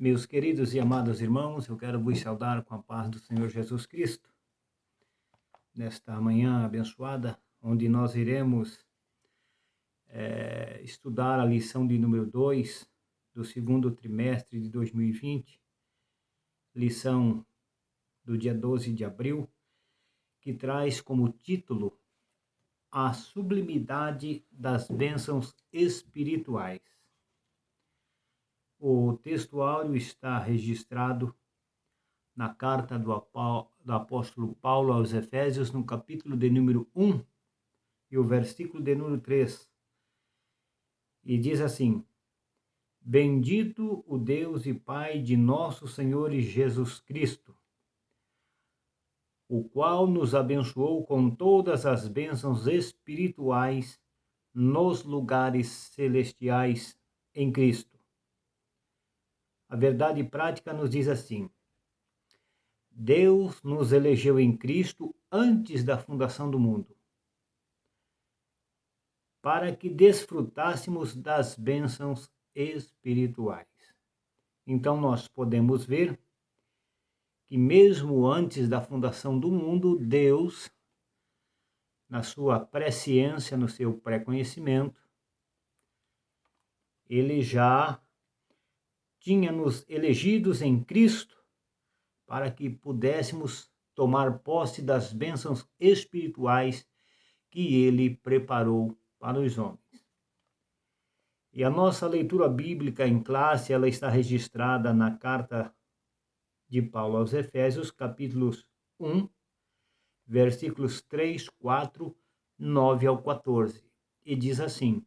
Meus queridos e amados irmãos, eu quero vos saudar com a paz do Senhor Jesus Cristo, nesta manhã abençoada, onde nós iremos estudar a lição de número 2 do segundo trimestre de 2020, lição do dia 12 de abril, que traz como título A Sublimidade das Bênçãos Espirituais. O texto áureo está registrado na carta do apóstolo Paulo aos Efésios, no capítulo de número 1 e o versículo de número 3. E diz assim: Bendito o Deus e Pai de nosso Senhor Jesus Cristo, o qual nos abençoou com todas as bênçãos espirituais nos lugares celestiais em Cristo. A verdade prática nos diz assim: Deus nos elegeu em Cristo antes da fundação do mundo, para que desfrutássemos das bênçãos espirituais. Então nós podemos ver que mesmo antes da fundação do mundo, Deus, na sua presciência, no seu pré-conhecimento, ele já tinha nos elegidos em Cristo para que pudéssemos tomar posse das bênçãos espirituais que ele preparou para os homens. E a nossa leitura bíblica em classe, ela está registrada na carta de Paulo aos Efésios, capítulos 1, versículos 3, 4, 9 ao 14. E diz assim: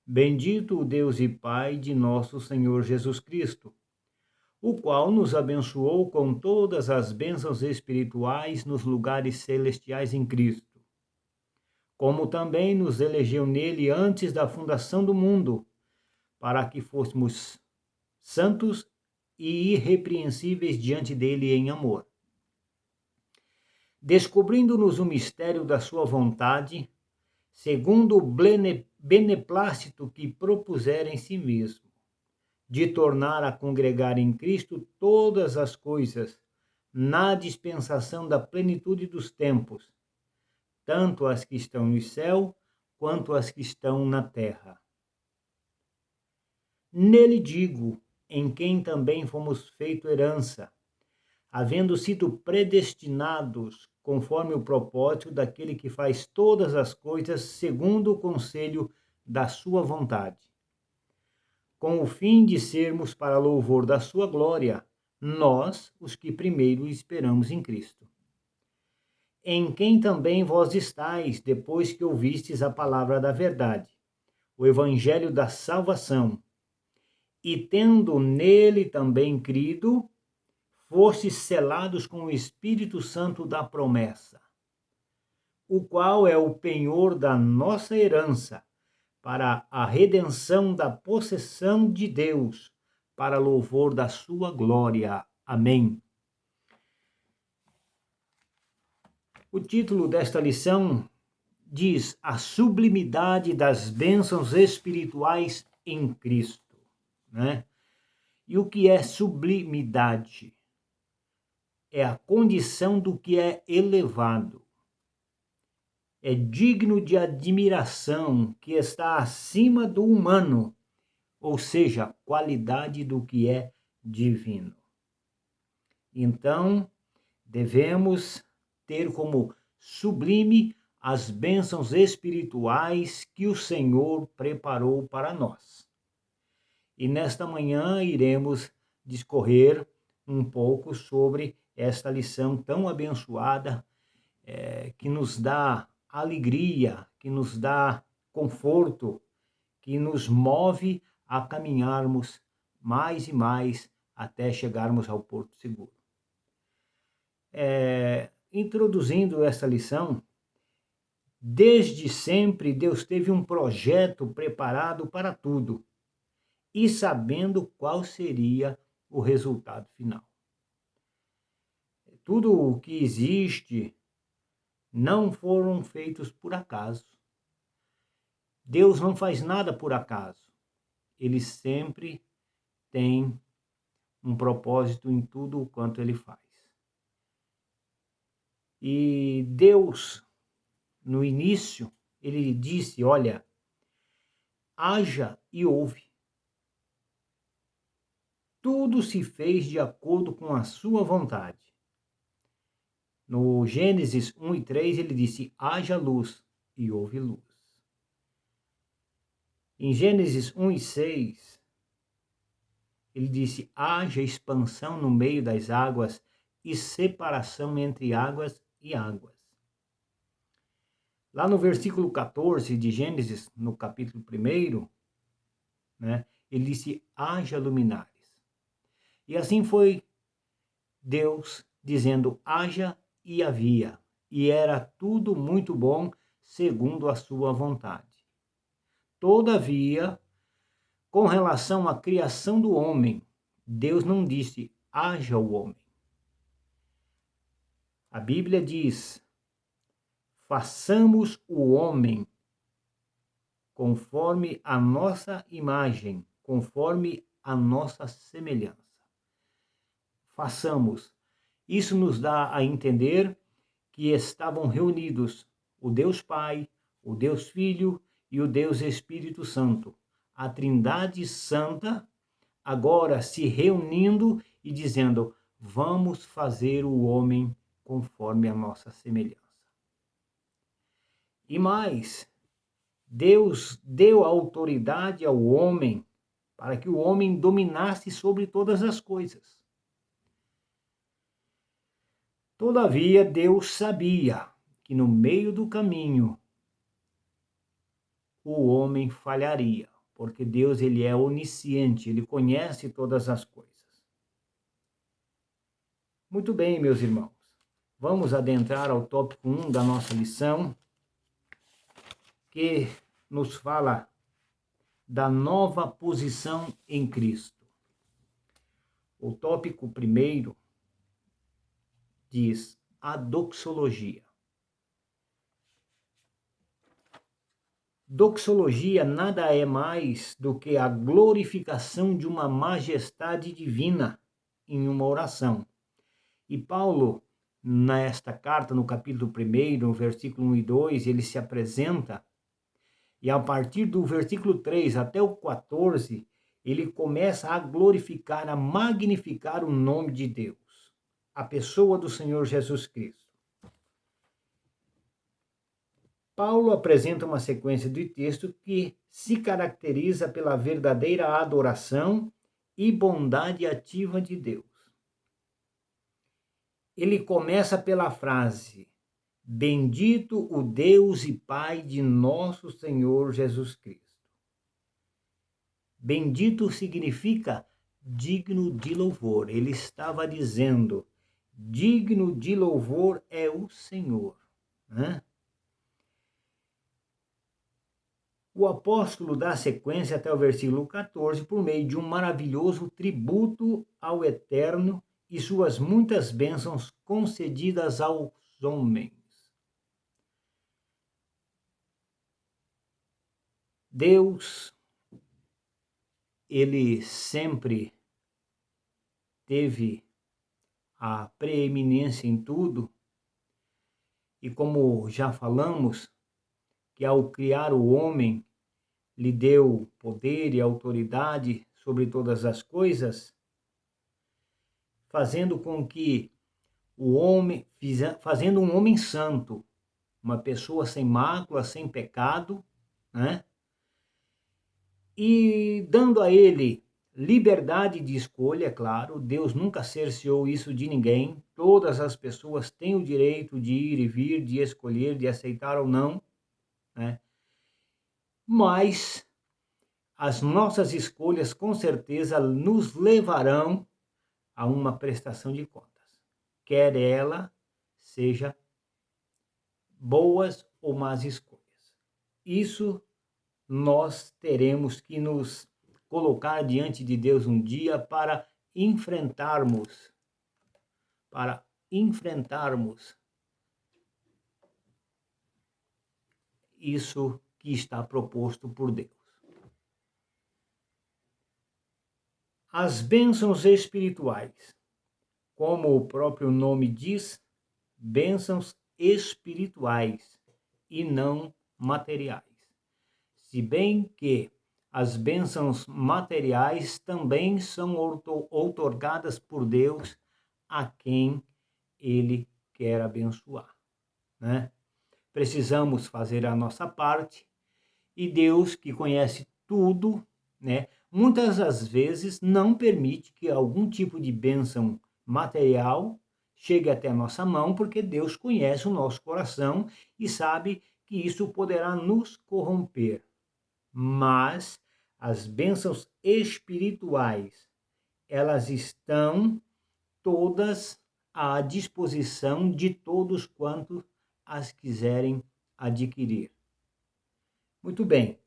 Bendito o Deus e Pai de nosso Senhor Jesus Cristo, o qual nos abençoou com todas as bênçãos espirituais nos lugares celestiais em Cristo, como também nos elegeu nele antes da fundação do mundo, para que fôssemos santos e irrepreensíveis diante dele em amor, descobrindo-nos o mistério da sua vontade, segundo o beneplácito que propusera em si mesmo, de tornar a congregar em Cristo todas as coisas, na dispensação da plenitude dos tempos, tanto as que estão no céu, quanto as que estão na terra. Nele digo, em quem também fomos feito herança, havendo sido predestinados conforme o propósito daquele que faz todas as coisas segundo o conselho da sua vontade, com o fim de sermos para louvor da sua glória, nós, os que primeiro esperamos em Cristo. Em quem também vós estáis, depois que ouvistes a palavra da verdade, o evangelho da salvação, e tendo nele também crido, fostes selados com o Espírito Santo da promessa, o qual é o penhor da nossa herança, para a redenção da possessão de Deus, para louvor da sua glória. Amém. O título desta lição diz: A sublimidade das bênçãos espirituais em Cristo, né? E o que é sublimidade? É a condição do que é elevado. É digno de admiração, que está acima do humano, ou seja, a qualidade do que é divino. Então, devemos ter como sublime as bênçãos espirituais que o Senhor preparou para nós. E nesta manhã iremos discorrer um pouco sobre esta lição tão abençoada, que nos dá alegria, que nos dá conforto, que nos move a caminharmos mais e mais até chegarmos ao porto seguro. Introduzindo essa lição, desde sempre Deus teve um projeto preparado para tudo e sabendo qual seria o resultado final. Tudo o que existe não foram feitos por acaso. Deus não faz nada por acaso. Ele sempre tem um propósito em tudo o quanto ele faz. E Deus, no início, ele disse, olha, haja e houve. Tudo se fez de acordo com a sua vontade. No Gênesis 1 e 3, ele disse, haja luz, e houve luz. Em Gênesis 1 e 6, ele disse, haja expansão no meio das águas e separação entre águas e águas. Lá no versículo 14 de Gênesis, no capítulo 1, né, ele disse, haja luminares. E assim foi Deus dizendo, haja e havia, e era tudo muito bom segundo a sua vontade. Todavia, com relação à criação do homem, Deus não disse, haja o homem. A Bíblia diz, façamos o homem conforme a nossa imagem, conforme a nossa semelhança. Façamos. Isso nos dá a entender que estavam reunidos o Deus Pai, o Deus Filho e o Deus Espírito Santo. A Trindade Santa agora se reunindo e dizendo, vamos fazer o homem conforme a nossa semelhança. E mais, Deus deu autoridade ao homem para que o homem dominasse sobre todas as coisas. Todavia, Deus sabia que no meio do caminho o homem falharia, porque Deus ele é onisciente, ele conhece todas as coisas. Muito bem, meus irmãos. Vamos adentrar ao tópico 1 da nossa lição, que nos fala da nova posição em Cristo. O tópico 1 diz a doxologia. Doxologia nada é mais do que a glorificação de uma majestade divina em uma oração. E Paulo, nesta carta, no capítulo 1, no versículo 1 e 2, ele se apresenta, e a partir do versículo 3 até o 14, ele começa a glorificar, a magnificar o nome de Deus, a pessoa do Senhor Jesus Cristo. Paulo apresenta uma sequência de texto que se caracteriza pela verdadeira adoração e bondade ativa de Deus. Ele começa pela frase, bendito o Deus e Pai de nosso Senhor Jesus Cristo. Bendito significa digno de louvor. Ele estava dizendo, digno de louvor é o Senhor, né? O apóstolo dá sequência até o versículo 14 por meio de um maravilhoso tributo ao Eterno e suas muitas bênçãos concedidas aos homens. Deus, ele sempre teve a preeminência em tudo, e como já falamos, que ao criar o homem, lhe deu poder e autoridade sobre todas as coisas, fazendo com que o homem, fazendo um homem santo, uma pessoa sem mácula, sem pecado, né? E dando a ele liberdade de escolha, é claro, Deus nunca cerceou isso de ninguém, todas as pessoas têm o direito de ir e vir, de escolher, de aceitar ou não, né? Mas as nossas escolhas com certeza nos levarão a uma prestação de contas, quer ela seja boas ou más escolhas. Isso nós teremos que nos colocar diante de Deus um dia para enfrentarmos isso que está proposto por Deus. As bênçãos espirituais, como o próprio nome diz, bênçãos espirituais e não materiais. Se bem que as bênçãos materiais também são outorgadas por Deus a quem Ele quer abençoar, né? Precisamos fazer a nossa parte e Deus, que conhece tudo, né, muitas das vezes não permite que algum tipo de bênção material chegue até a nossa mão, porque Deus conhece o nosso coração e sabe que isso poderá nos corromper. Mas as bênçãos espirituais, elas estão todas à disposição de todos quantos as quiserem adquirir. Muito bem.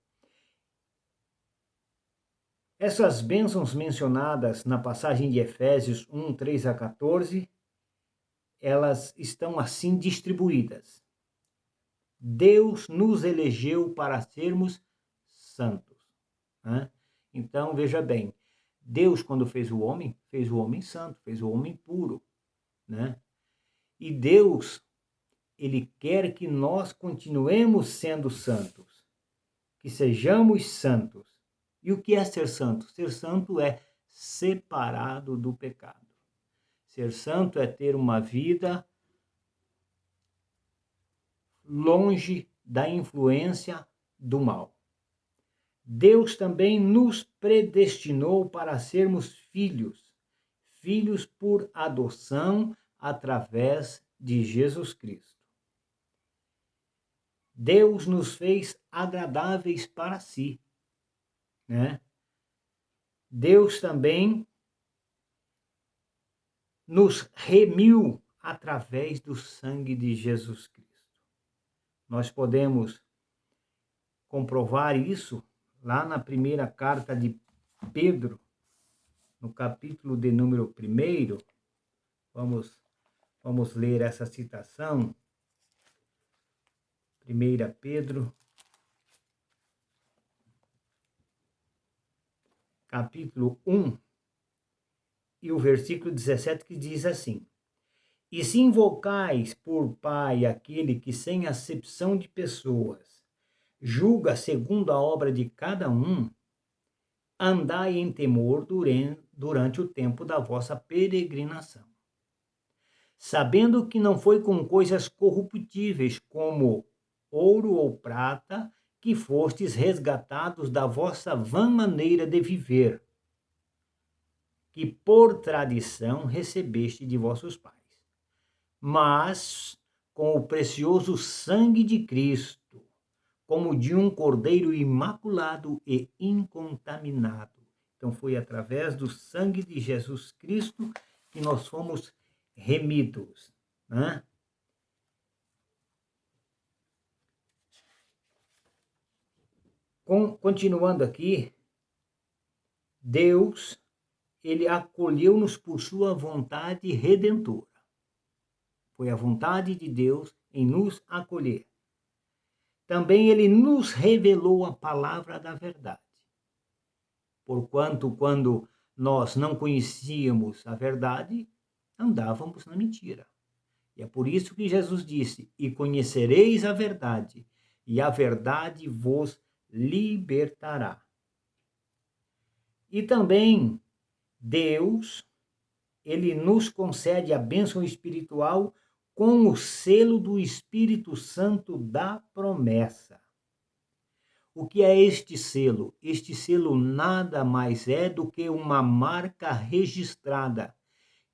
Essas bênçãos mencionadas na passagem de Efésios 1, 3 a 14, elas estão assim distribuídas. Deus nos elegeu para sermos santos, né? Então, veja bem, Deus, quando fez o homem santo, fez o homem puro, né? E Deus, Ele quer que nós continuemos sendo santos, que sejamos santos. E o que é ser santo? Ser santo é separado do pecado. Ser santo é ter uma vida longe da influência do mal. Deus também nos predestinou para sermos filhos, filhos por adoção através de Jesus Cristo. Deus nos fez agradáveis para si, né? Deus também nos remiu através do sangue de Jesus Cristo. Nós podemos comprovar isso lá na primeira carta de Pedro, no capítulo de número 1. Vamos ler essa citação. 1 Pedro, capítulo 1, e o versículo 17, que diz assim: E se invocais por Pai aquele que, sem acepção de pessoas, julga segundo a obra de cada um, andai em temor durante o tempo da vossa peregrinação, sabendo que não foi com coisas corruptíveis, como ouro ou prata, que fostes resgatados da vossa vã maneira de viver, que por tradição recebeste de vossos pais, mas com o precioso sangue de Cristo, como de um cordeiro imaculado e incontaminado. Então foi através do sangue de Jesus Cristo que nós fomos remidos, né? Continuando aqui, Deus, Ele acolheu-nos por sua vontade redentora. Foi a vontade de Deus em nos acolher. Também Ele nos revelou a palavra da verdade. Porquanto, quando nós não conhecíamos a verdade, andávamos na mentira. E é por isso que Jesus disse: E conhecereis a verdade, e a verdade vos libertará. E também Deus, Ele nos concede a bênção espiritual com o selo do Espírito Santo da promessa. O que é este selo? Este selo nada mais é do que uma marca registrada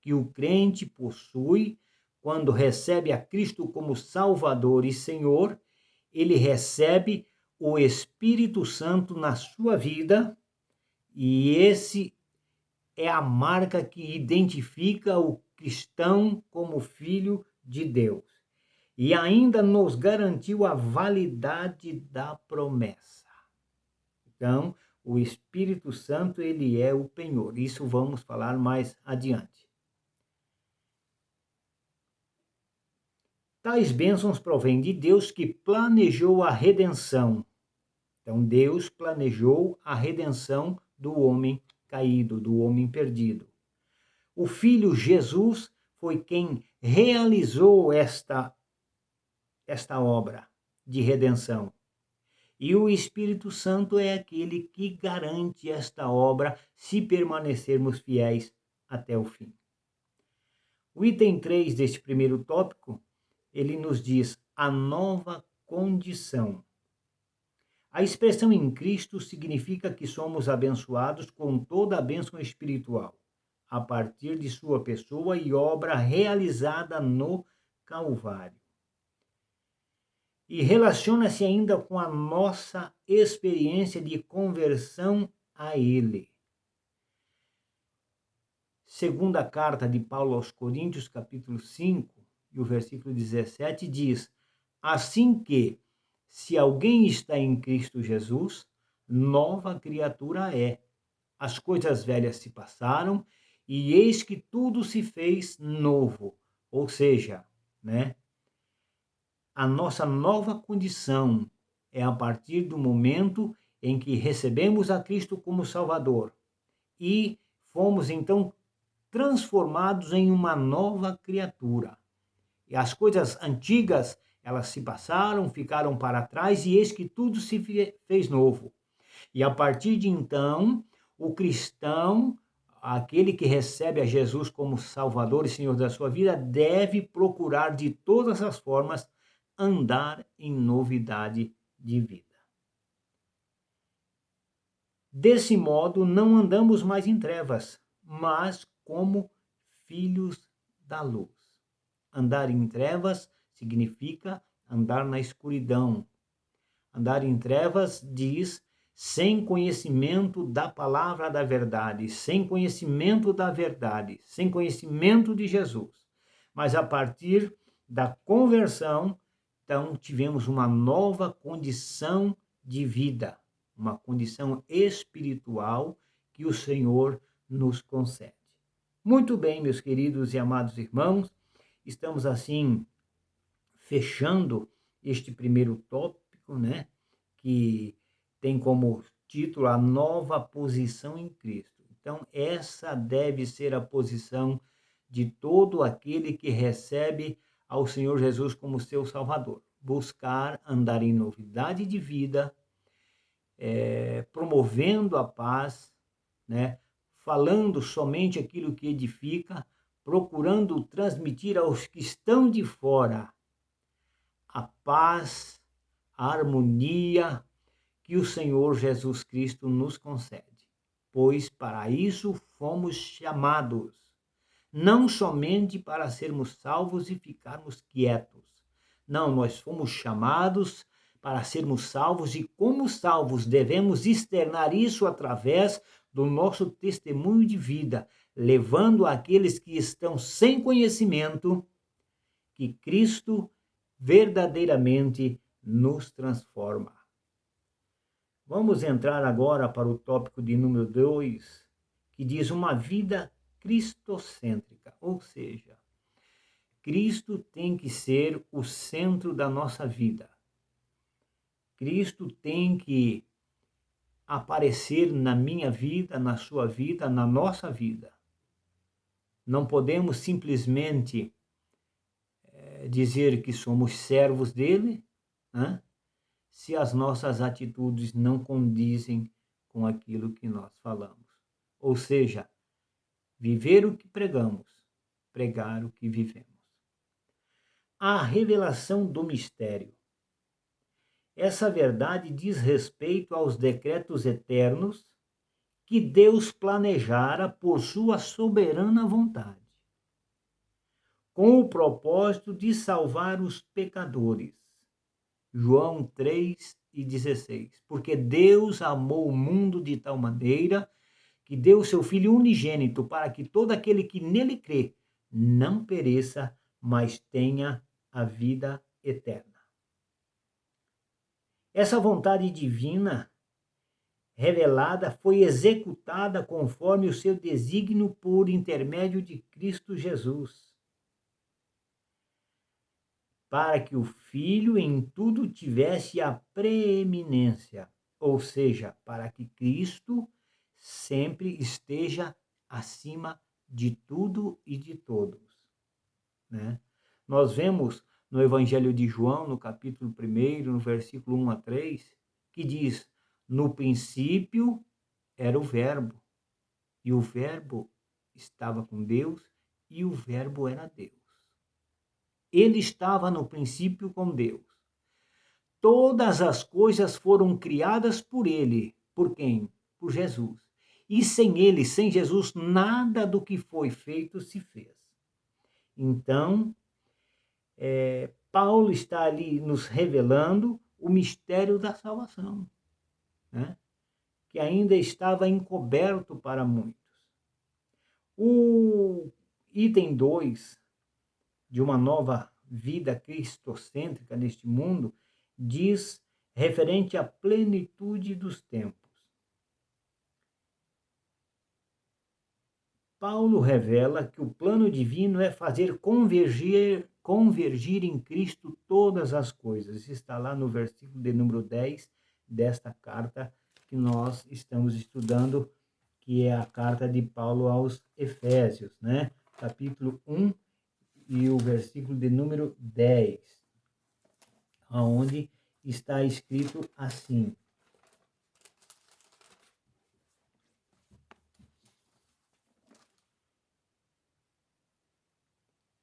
que o crente possui quando recebe a Cristo como Salvador e Senhor. Ele recebe o Espírito Santo na sua vida, e esse é a marca que identifica o cristão como filho de Deus. E ainda nos garantiu a validade da promessa. Então, o Espírito Santo, ele é o penhor. Isso vamos falar mais adiante. Tais bênçãos provêm de Deus, que planejou a redenção. Então, Deus planejou a redenção do homem caído, do homem perdido. O Filho Jesus foi quem realizou esta obra de redenção. E o Espírito Santo é aquele que garante esta obra se permanecermos fiéis até o fim. O item 3 deste primeiro tópico, ele nos diz a nova condição. A expressão em Cristo significa que somos abençoados com toda a bênção espiritual, a partir de sua pessoa e obra realizada no Calvário. E relaciona-se ainda com a nossa experiência de conversão a Ele. Segunda carta de Paulo aos Coríntios, capítulo 5, e o versículo 17 diz: assim que, se alguém está em Cristo Jesus, nova criatura é. As coisas velhas se passaram e eis que tudo se fez novo. Ou seja, a nossa nova condição é a partir do momento em que recebemos a Cristo como Salvador e fomos então transformados em uma nova criatura. E as coisas antigas, elas se passaram, ficaram para trás e eis que tudo se fez novo. E a partir de então, o cristão, aquele que recebe a Jesus como Salvador e Senhor da sua vida, deve procurar de todas as formas andar em novidade de vida. Desse modo, não andamos mais em trevas, mas como filhos da luz. Andar em trevas significa andar na escuridão. Andar em trevas diz sem conhecimento da palavra da verdade, sem conhecimento da verdade, sem conhecimento de Jesus. Mas a partir da conversão, então tivemos uma nova condição de vida, uma condição espiritual que o Senhor nos concede. Muito bem, meus queridos e amados irmãos, estamos assim fechando este primeiro tópico, que tem como título a nova posição em Cristo. Então, essa deve ser a posição de todo aquele que recebe ao Senhor Jesus como seu Salvador. Buscar andar em novidade de vida, promovendo a paz, falando somente aquilo que edifica, procurando transmitir aos que estão de fora a paz, a harmonia que o Senhor Jesus Cristo nos concede. Pois para isso fomos chamados, não somente para sermos salvos e ficarmos quietos. Não, nós fomos chamados para sermos salvos e, como salvos, devemos externar isso através do nosso testemunho de vida, levando àqueles que estão sem conhecimento que Cristo verdadeiramente nos transforma. Vamos entrar agora para o tópico de número 2, que diz uma vida cristocêntrica, ou seja, Cristo tem que ser o centro da nossa vida. Cristo tem que aparecer na minha vida, na sua vida, na nossa vida. Não podemos simplesmente dizer que somos servos dele, se as nossas atitudes não condizem com aquilo que nós falamos. Ou seja, viver o que pregamos, pregar o que vivemos. A revelação do mistério. Essa verdade diz respeito aos decretos eternos que Deus planejara por sua soberana vontade, com o propósito de salvar os pecadores. João 3:16. Porque Deus amou o mundo de tal maneira que deu o seu Filho unigênito para que todo aquele que nele crê não pereça, mas tenha a vida eterna. Essa vontade divina revelada foi executada conforme o seu desígnio por intermédio de Cristo Jesus, para que o Filho em tudo tivesse a preeminência, ou seja, para que Cristo sempre esteja acima de tudo e de todos, né? Nós vemos no Evangelho de João, no capítulo 1, no versículo 1 a 3, que diz: no princípio era o Verbo, e o Verbo estava com Deus, e o Verbo era Deus. Ele estava no princípio com Deus. Todas as coisas foram criadas por ele. Por quem? Por Jesus. E sem ele, sem Jesus, nada do que foi feito se fez. Então, Paulo está ali nos revelando o mistério da salvação, né? Que ainda estava encoberto para muitos. O item 2 de uma nova vida cristocêntrica neste mundo diz referente à plenitude dos tempos. Paulo revela que o plano divino é fazer convergir em Cristo todas as coisas. Está lá no versículo de número 10 desta carta que nós estamos estudando, que é a carta de Paulo aos Efésios, né? Capítulo 1 e o versículo de número 10, onde está escrito assim: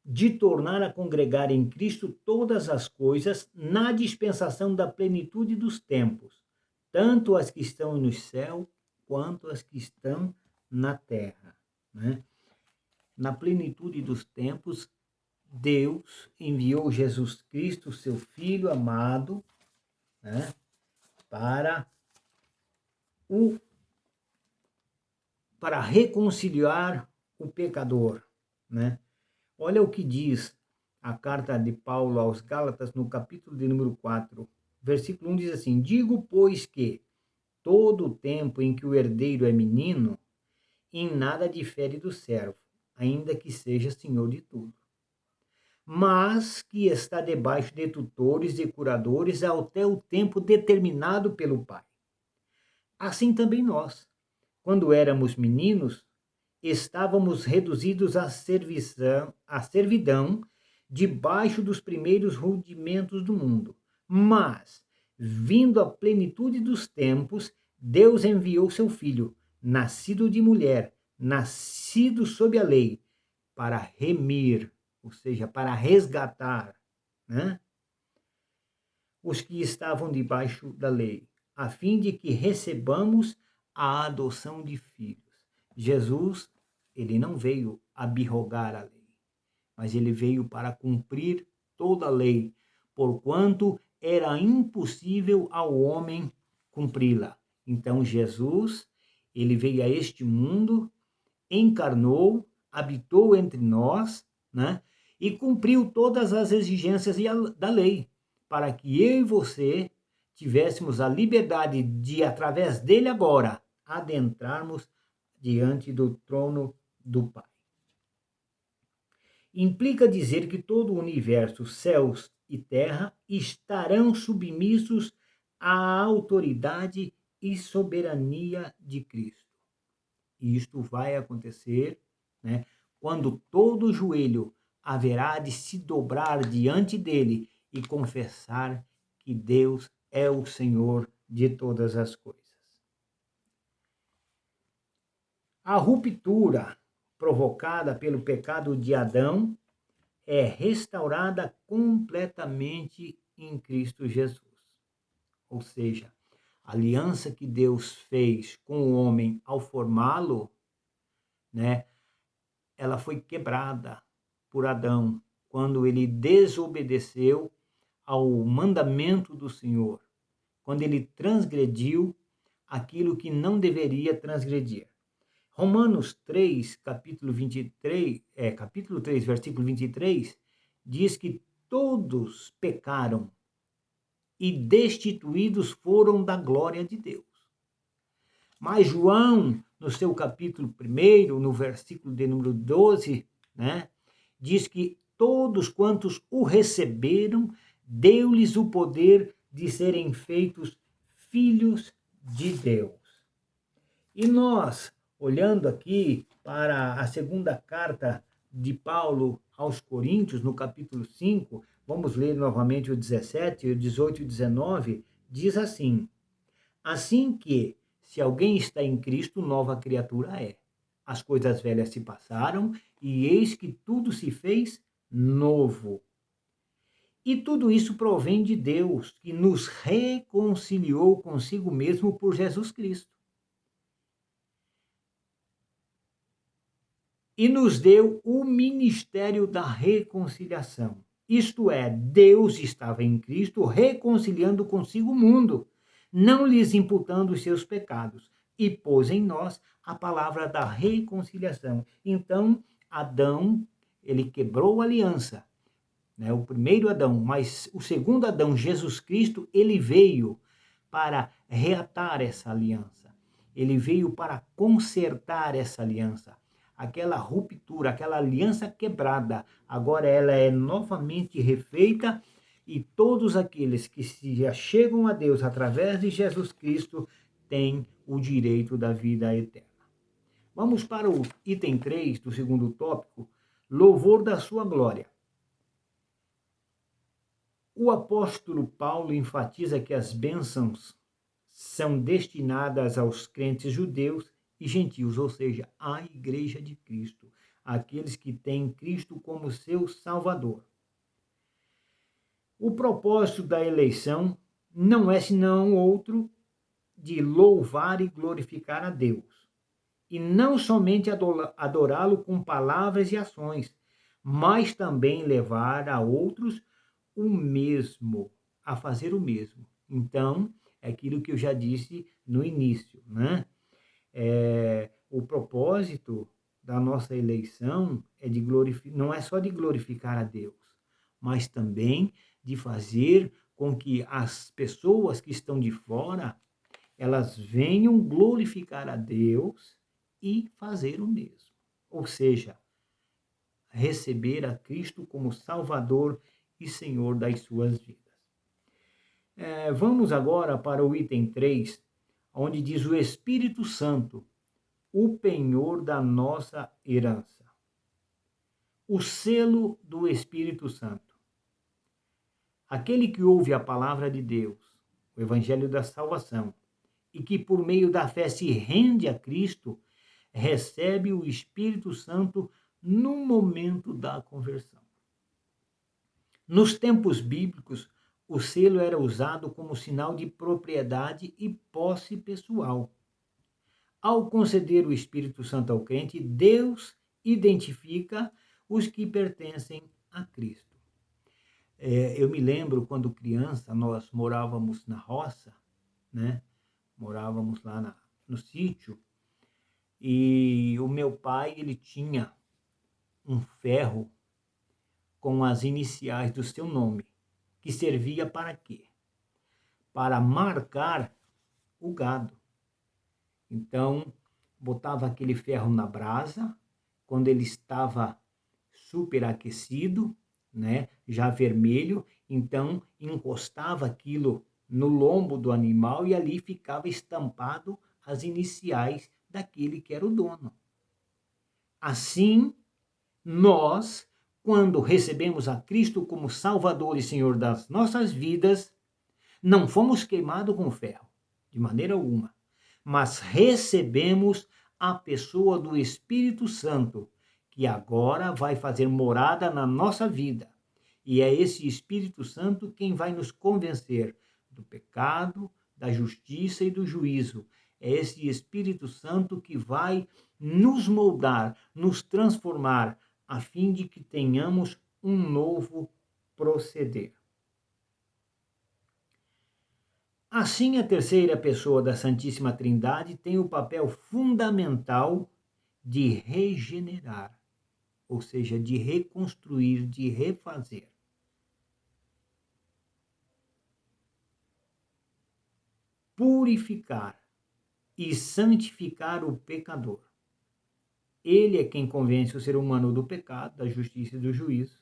de tornar a congregar em Cristo todas as coisas na dispensação da plenitude dos tempos, tanto as que estão no céu quanto as que estão na terra, né? Na plenitude dos tempos, Deus enviou Jesus Cristo, seu Filho amado, né, o para reconciliar o pecador, né? Olha o que diz a carta de Paulo aos Gálatas, no capítulo de número 4, versículo 1 diz assim: digo, pois, que todo o tempo em que o herdeiro é menino, em nada difere do servo, ainda que seja senhor de tudo, mas que está debaixo de tutores e curadores até o tempo determinado pelo Pai. Assim também nós, quando éramos meninos, estávamos reduzidos à servidão debaixo dos primeiros rudimentos do mundo. Mas, vindo a plenitude dos tempos, Deus enviou seu Filho, nascido de mulher, nascido sob a lei, para remir, ou seja, para resgatar, né, os que estavam debaixo da lei, a fim de que recebamos a adoção de filhos. Jesus, ele não veio abrogar a lei, mas ele veio para cumprir toda a lei, porquanto era impossível ao homem cumpri-la. Então Jesus, ele veio a este mundo, encarnou, habitou entre nós, né? E cumpriu todas as exigências da lei, para que eu e você tivéssemos a liberdade de, através dele agora, adentrarmos diante do trono do Pai. Implica dizer que todo o universo, céus e terra, estarão submissos à autoridade e soberania de Cristo. E isto vai acontecer, né, quando todo joelho haverá de se dobrar diante dele e confessar que Deus é o Senhor de todas as coisas. A ruptura provocada pelo pecado de Adão é restaurada completamente em Cristo Jesus. Ou seja, a aliança que Deus fez com o homem ao formá-lo, né, ela foi quebrada por Adão quando ele desobedeceu ao mandamento do Senhor, quando ele transgrediu aquilo que não deveria transgredir. Romanos 3, capítulo 3, versículo 23, diz que todos pecaram e destituídos foram da glória de Deus. Mas João, no seu capítulo 1, no versículo de número 12, né, diz que todos quantos o receberam, deu-lhes o poder de serem feitos filhos de Deus. E nós, olhando aqui para a segunda carta de Paulo aos Coríntios, no capítulo 5, vamos ler novamente o 17, o 18 e o 19, diz assim: Assim que, se alguém está em Cristo, nova criatura é. As coisas velhas se passaram e eis que tudo se fez novo. E tudo isso provém de Deus, que nos reconciliou consigo mesmo por Jesus Cristo. E nos deu o ministério da reconciliação. Isto é, Deus estava em Cristo reconciliando consigo o mundo, não lhes imputando os seus pecados, e pôs em nós a palavra da reconciliação. Então, Adão, ele quebrou a aliança, né? O primeiro Adão, mas o segundo Adão, Jesus Cristo, ele veio para reatar essa aliança. Ele veio para consertar essa aliança. Aquela ruptura, aquela aliança quebrada, agora ela é novamente refeita e todos aqueles que se achegam a Deus através de Jesus Cristo têm o direito da vida eterna. Vamos para o item 3 do segundo tópico, louvor da sua glória. O apóstolo Paulo enfatiza que as bênçãos são destinadas aos crentes judeus e gentios, ou seja, à Igreja de Cristo, aqueles que têm Cristo como seu Salvador. O propósito da eleição não é senão outro de louvar e glorificar a Deus, e não somente adorá-lo com palavras e ações, mas também levar a outros o mesmo, a fazer o mesmo. Então, é aquilo que eu já disse no início, né? O propósito da nossa eleição é de não é só de glorificar a Deus, mas também de fazer com que as pessoas que estão de fora, elas venham glorificar a Deus e fazer o mesmo. Ou seja, receber a Cristo como Salvador e Senhor das suas vidas. Vamos agora para o item 3, onde diz o Espírito Santo, o penhor da nossa herança. O selo do Espírito Santo. Aquele que ouve a palavra de Deus, o Evangelho da Salvação, e que por meio da fé se rende a Cristo, recebe o Espírito Santo no momento da conversão. Nos tempos bíblicos, o selo era usado como sinal de propriedade e posse pessoal. Ao conceder o Espírito Santo ao crente, Deus identifica os que pertencem a Cristo. Eu me lembro quando criança, nós morávamos na roça, né? Morávamos lá no sítio, e o meu pai, ele tinha um ferro com as iniciais do seu nome, que servia para quê? Para marcar o gado. Então, botava aquele ferro na brasa, quando ele estava superaquecido, né, já vermelho, então encostava aquilo no lombo do animal e ali ficava estampado as iniciais daquele que era o dono. Assim, nós, quando recebemos a Cristo como Salvador e Senhor das nossas vidas, não fomos queimados com ferro, de maneira alguma, mas recebemos a pessoa do Espírito Santo, que agora vai fazer morada na nossa vida. E é esse Espírito Santo quem vai nos convencer do pecado, da justiça e do juízo. É esse Espírito Santo que vai nos moldar, nos transformar, a fim de que tenhamos um novo proceder. Assim, a terceira pessoa da Santíssima Trindade tem o papel fundamental de regenerar, ou seja, de reconstruir, de refazer. Purificar e santificar o pecador. Ele é quem convence o ser humano do pecado, da justiça e do juízo.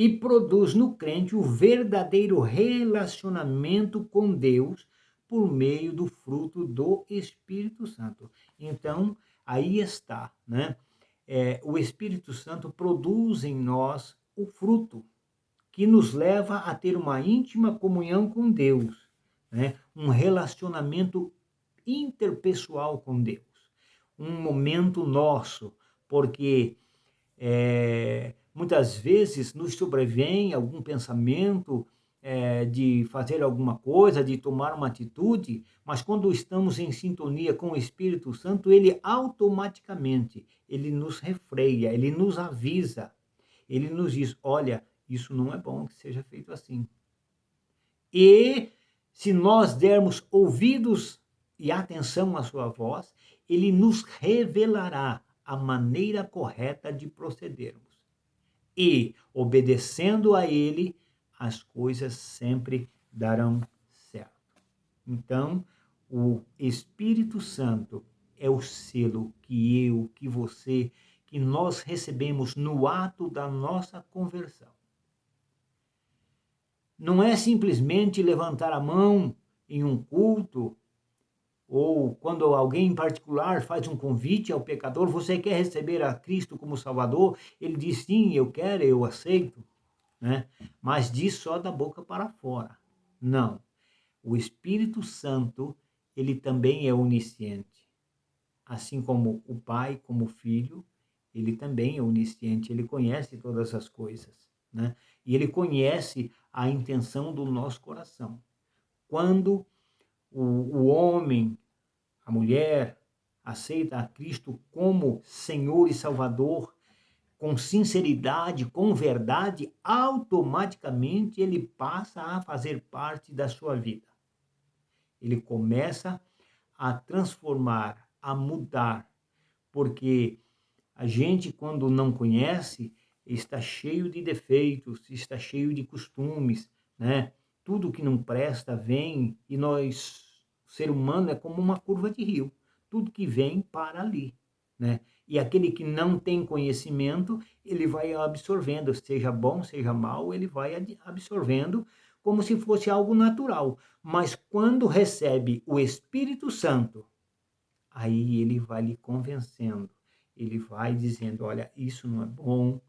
e produz no crente o verdadeiro relacionamento com Deus por meio do fruto do Espírito Santo. Então, aí está, né? O Espírito Santo produz em nós o fruto que nos leva a ter uma íntima comunhão com Deus, né? Um relacionamento interpessoal com Deus, um momento nosso, porque muitas vezes nos sobrevém algum pensamento de fazer alguma coisa, de tomar uma atitude, mas quando estamos em sintonia com o Espírito Santo, ele automaticamente, ele nos refreia, ele nos avisa, ele nos diz, olha, isso não é bom que seja feito assim. E se nós dermos ouvidos e atenção à sua voz, ele nos revelará a maneira correta de procedermos. E, obedecendo a ele, as coisas sempre darão certo. Então, o Espírito Santo é o selo que eu, que você, que nós recebemos no ato da nossa conversão. Não é simplesmente levantar a mão em um culto, ou quando alguém em particular faz um convite ao pecador, você quer receber a Cristo como Salvador? Ele diz, sim, eu quero, eu aceito, né? Mas diz só da boca para fora. Não. O Espírito Santo, ele também é onisciente. Assim como o Pai, como o Filho, ele também é onisciente, ele conhece todas as coisas, né? E ele conhece a intenção do nosso coração. Quando o homem, a mulher, aceita a Cristo como Senhor e Salvador, com sinceridade, com verdade, automaticamente ele passa a fazer parte da sua vida. Ele começa a transformar, a mudar, porque a gente, quando não conhece, está cheio de defeitos, está cheio de costumes, né? Tudo que não presta vem e nós, o ser humano é como uma curva de rio. Tudo que vem para ali, né? E aquele que não tem conhecimento, ele vai absorvendo, seja bom, seja mal, ele vai absorvendo como se fosse algo natural. Mas quando recebe o Espírito Santo, aí ele vai lhe convencendo, ele vai dizendo, olha, isso não é bom,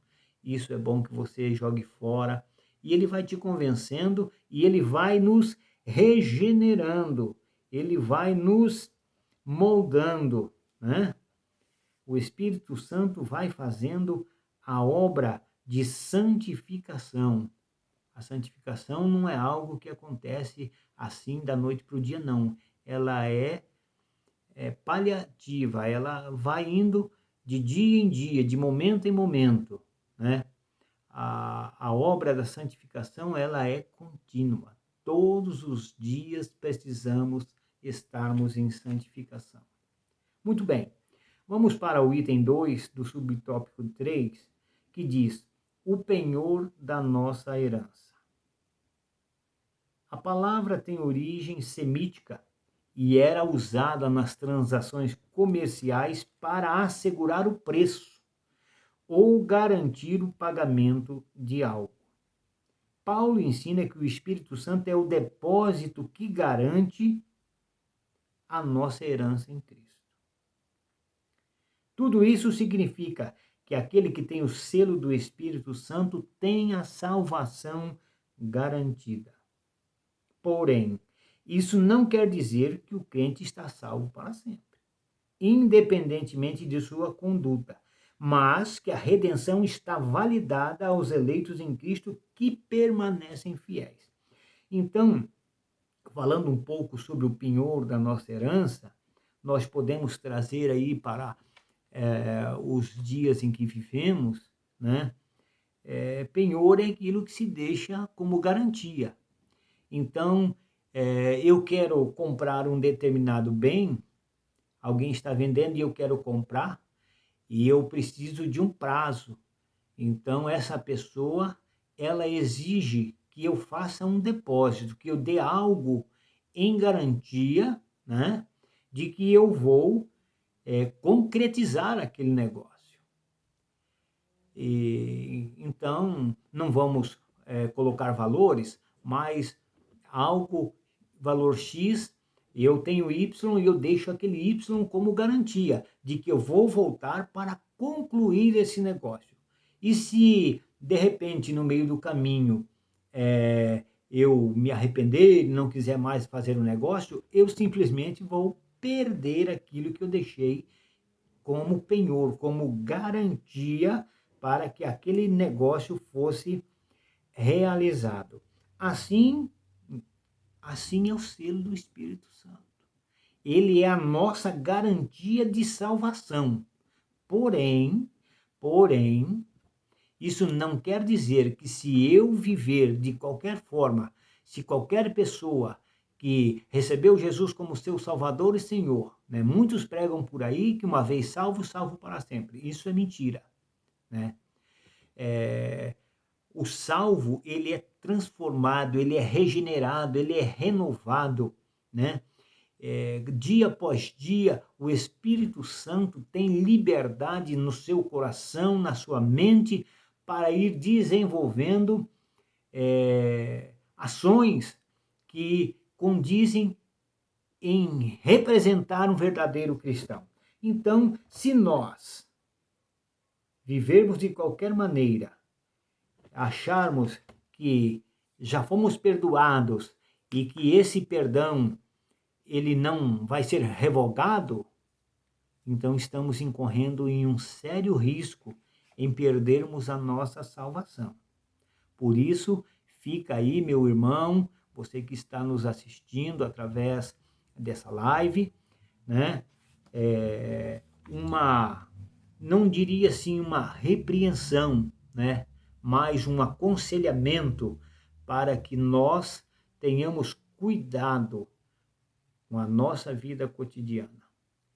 isso é bom que você jogue fora, e ele vai te convencendo e ele vai nos regenerando, ele vai nos moldando, né? O Espírito Santo vai fazendo a obra de santificação. A santificação não é algo que acontece assim da noite para o dia, não. Ela é paliativa, ela vai indo de dia em dia, de momento em momento, né? A obra da santificação, ela é contínua. Todos os dias precisamos estarmos em santificação. Muito bem, vamos para o item 2 do subtópico 3, que diz, o penhor da nossa herança. A palavra tem origem semítica e era usada nas transações comerciais para assegurar o preço ou garantir o pagamento de algo. Paulo ensina que o Espírito Santo é o depósito que garante a nossa herança em Cristo. Tudo isso significa que aquele que tem o selo do Espírito Santo tem a salvação garantida. Porém, isso não quer dizer que o crente está salvo para sempre, independentemente de sua conduta, mas que a redenção está validada aos eleitos em Cristo que permanecem fiéis. Então, falando um pouco sobre o penhor da nossa herança, nós podemos trazer aí para os dias em que vivemos, né? Penhor é aquilo que se deixa como garantia. Então, eu quero comprar um determinado bem, alguém está vendendo e eu quero comprar, e eu preciso de um prazo. Então, essa pessoa, ela exige que eu faça um depósito, que eu dê algo em garantia, né, de que eu vou concretizar aquele negócio. E, então, não vamos colocar valores, mas algo, valor X, eu tenho Y e eu deixo aquele Y como garantia de que eu vou voltar para concluir esse negócio. E se, de repente, no meio do caminho, eu me arrepender, não quiser mais fazer o negócio, eu simplesmente vou perder aquilo que eu deixei como penhor, como garantia para que aquele negócio fosse realizado. Assim, assim é o selo do Espírito Santo. Ele é a nossa garantia de salvação. Porém, isso não quer dizer que se eu viver de qualquer forma, se qualquer pessoa que recebeu Jesus como seu Salvador e Senhor, né? Muitos pregam por aí que uma vez salvo, salvo para sempre. Isso é mentira, né? O salvo, ele é transformado, ele é regenerado, ele é renovado, né? Dia após dia, o Espírito Santo tem liberdade no seu coração, na sua mente, para ir desenvolvendo ações que condizem em representar um verdadeiro cristão. Então, se nós vivermos de qualquer maneira, acharmos que já fomos perdoados e que esse perdão ele não vai ser revogado, então estamos incorrendo em um sério risco em perdermos a nossa salvação. Por isso, fica aí, meu irmão, você que está nos assistindo através dessa live, né? Uma, não diria assim uma repreensão, né? Mas um aconselhamento para que nós tenhamos cuidado com a nossa vida cotidiana.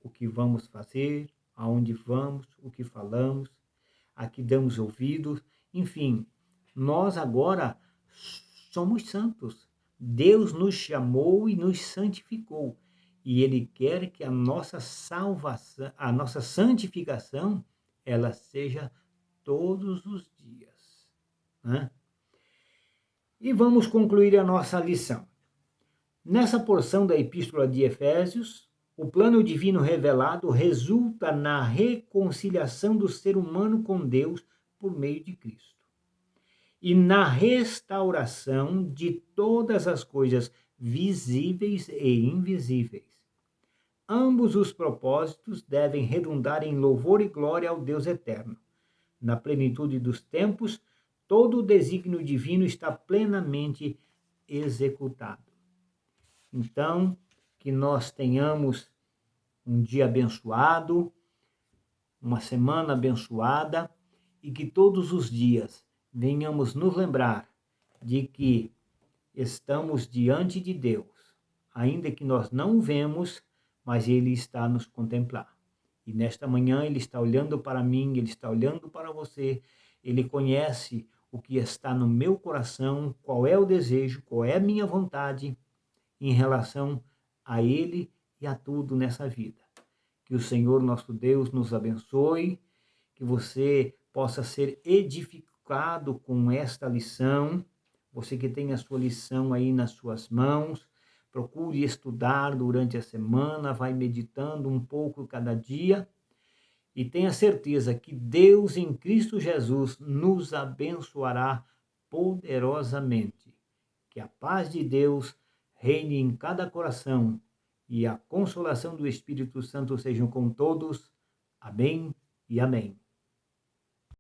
O que vamos fazer, aonde vamos, o que falamos, a que damos ouvidos, enfim, nós agora somos santos. Deus nos chamou e nos santificou. E Ele quer que a nossa salvação, a nossa santificação, ela seja todos os dias, né? E vamos concluir a nossa lição. Nessa porção da Epístola de Efésios, o plano divino revelado resulta na reconciliação do ser humano com Deus por meio de Cristo e na restauração de todas as coisas visíveis e invisíveis. Ambos os propósitos devem redundar em louvor e glória ao Deus eterno. Na plenitude dos tempos, todo o desígnio divino está plenamente executado. Então, que nós tenhamos um dia abençoado, uma semana abençoada e que todos os dias venhamos nos lembrar de que estamos diante de Deus, ainda que nós não o vemos, mas Ele está a nos contemplar. E nesta manhã Ele está olhando para mim, Ele está olhando para você, Ele conhece o que está no meu coração, qual é o desejo, qual é a minha vontade em relação a Ele e a tudo nessa vida. Que o Senhor nosso Deus nos abençoe, que você possa ser edificado com esta lição. Você que tem a sua lição aí nas suas mãos, procure estudar durante a semana, vai meditando um pouco cada dia e tenha certeza que Deus em Cristo Jesus nos abençoará poderosamente. Que a paz de Deus reine em cada coração e a consolação do Espírito Santo sejam com todos. Amém e amém.